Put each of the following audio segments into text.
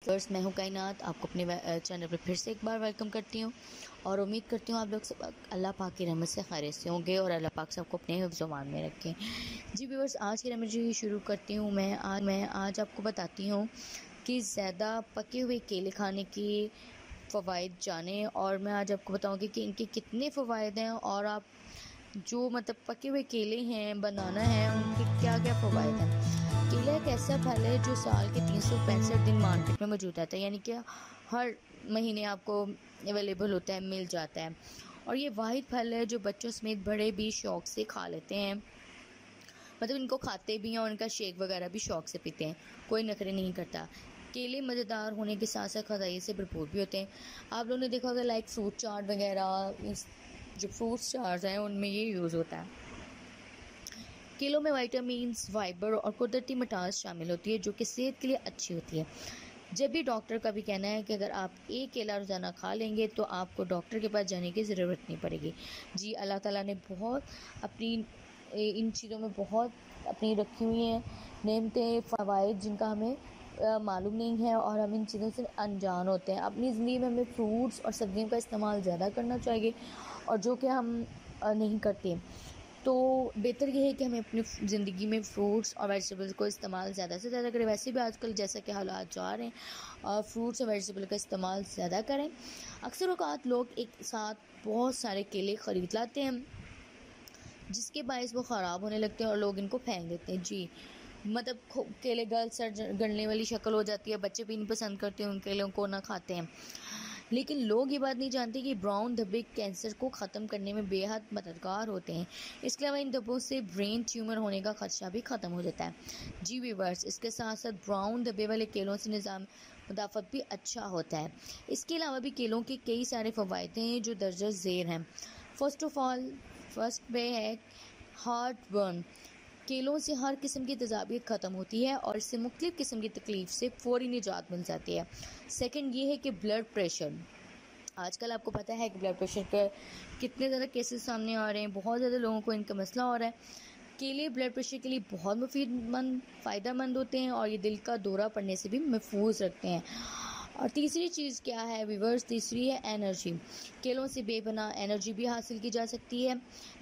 First मैं हूँ कायनात, आपको अपने चैनल पर फिर से एक बार वेलकम करती हूँ और उम्मीद करती हूँ आप लोग सब अल्लाह पाक की रहमत से खैरियत से होंगे और अल्लाह पाक सबको अपने हिफ्ज़-ओ-मान में रखें। जी व्यूअर्स, आज की रेमेडी शुरू करती हूँ मैं आज आपको बताती हूँ कि ज़्यादा पके हुए केले खाने की फ़वाइद जानें और मैं आज आपको बताऊँगी कि इनके कितने फ़वाइद हैं और आप जो पके हुए केले हैं, बनाना है, उनके क्या-क्या फ़वाइद हैं। केला एक ऐसा फल है जो साल के 365 दिन मार्केट में मौजूद रहता है, यानी कि हर महीने आपको अवेलेबल होता है, मिल जाता है। और ये वाहिद फल है जो बच्चों समेत बड़े भी शौक़ से खा लेते हैं, इनको खाते भी हैं और इनका शेक वगैरह भी शौक़ से पीते हैं, कोई नखरे नहीं करता। केले मज़ेदार होने के साथ साथ ग़ज़ाइयत से भरपूर भी होते हैं। आप लोगों ने देखा होगा लाइक फ्रूट चाट वगैरह, जो फ्रूट चाट्स हैं उनमें ये यूज़ होता है। केलों में विटामिन्स, फाइबर और कुदरती मिठास शामिल होती है जो कि सेहत के लिए अच्छी होती है। जब भी डॉक्टर का भी कहना है कि अगर आप एक केला रोज़ाना खा लेंगे तो आपको डॉक्टर के पास जाने की ज़रूरत नहीं पड़ेगी। जी, अल्लाह ताला ने बहुत अपनी इन चीज़ों में बहुत अपनी रखी हुई हैं नेमतें, फ़वाइद जिनका हमें मालूम नहीं है और हम इन चीज़ों से अनजान होते हैं। अपनी ज़िंदगी में हमें फ्रूट्स और सब्जियों का इस्तेमाल ज़्यादा करना चाहिए और जो कि हम नहीं करते। तो बेहतर ये है कि हमें अपनी ज़िंदगी में फ्रूट्स और वेजिटेबल्स को इस्तेमाल ज़्यादा से ज़्यादा करें। वैसे भी आजकल जैसा कि हालात जा रहे हैं, फ्रूट्स और वेजिटेबल का इस्तेमाल ज़्यादा करें। अक्सर औक़ात लोग एक साथ बहुत सारे केले ख़रीद लाते हैं जिसके बायस वो ख़राब होने लगते हैं और लोग इनको फेंक देते हैं। जी, केले गलने वाली शक्ल हो जाती है, बच्चे भी नहीं पसंद करते, उन केलों को ना खाते हैं। लेकिन लोग ये बात नहीं जानते कि ब्राउन धब्बे कैंसर को ख़त्म करने में बेहद मददगार होते हैं। इसके अलावा इन धब्बों से ब्रेन ट्यूमर होने का खदशा भी ख़त्म हो जाता है। जी व्यूअर्स, इसके साथ साथ ब्राउन धब्बे वाले केलों से निज़ाम मुदाफ़त भी अच्छा होता है। इसके अलावा भी केलों के कई सारे फ़वाइद हैं जो दर्जा ज़ेर हैं। फर्स्ट में है हार्ट बर्न। केलों से हर किस्म की तेज़ाबियत ख़त्म होती है और इससे मुख्तलिफ़ किस्म की तकलीफ़ से फ़ौरी निजात मिल जाती है। सेकंड ये है कि ब्लड प्रेशर। आजकल आपको पता है कि ब्लड प्रेशर के कितने ज़्यादा केसेस सामने आ रहे हैं, बहुत ज़्यादा लोगों को इनका मसला हो रहा है। केले ब्लड प्रेशर के लिए बहुत फ़ायदेमंद होते हैं और ये दिल का दौरा पड़ने से भी महफूज रखते हैं। और तीसरी चीज़ क्या है व्यूअर्स, तीसरी है एनर्जी। केलों से बेपनाह एनर्जी भी हासिल की जा सकती है।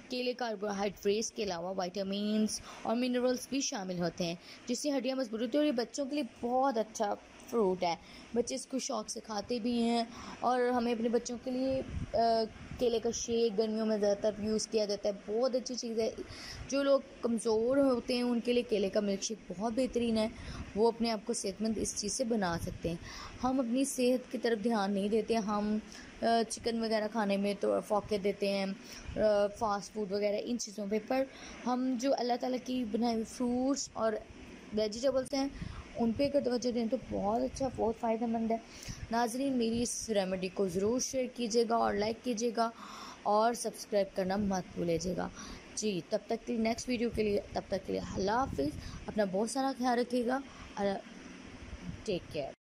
केले कार्बोहाइड्रेट्स के अलावा विटामिन्स और मिनरल्स भी शामिल होते हैं जिससे हड्डियाँ मजबूत होती हैं और ये बच्चों के लिए बहुत अच्छा फ्रूट है। बच्चे इसको शौक़ से खाते भी हैं और हमें अपने बच्चों के लिए केले का शेक गर्मियों में ज़्यादातर यूज़ किया जाता है। बहुत अच्छी चीज़ है। जो लोग कमज़ोर होते हैं उनके लिए केले का मिल्क शेक बहुत बेहतरीन है। वो अपने आप को सेहतमंद इस चीज़ से बना सकते हैं। हम अपनी सेहत की तरफ ध्यान नहीं देते, हम चिकन वगैरह खाने में तो फ़ोकस देते हैं, फ़ास्ट फूड वगैरह इन चीज़ों पे, पर हम जो अल्लाह ताला की बनाए हुए फ्रूट्स और वेजिटेबल्स हैं उन पे अगर तवज्जो दें तो बहुत अच्छा, बहुत फ़ायदेमंद है। नाज़रीन, मेरी इस रेमेडी को ज़रूर शेयर कीजिएगा और लाइक कीजिएगा और सब्सक्राइब करना मत भूलिएगा। जी, तब तक के लिए नेक्स्ट वीडियो के लिए अल्लाह हाफ़िज़। अपना बहुत सारा ख्याल रखिएगा। Take care.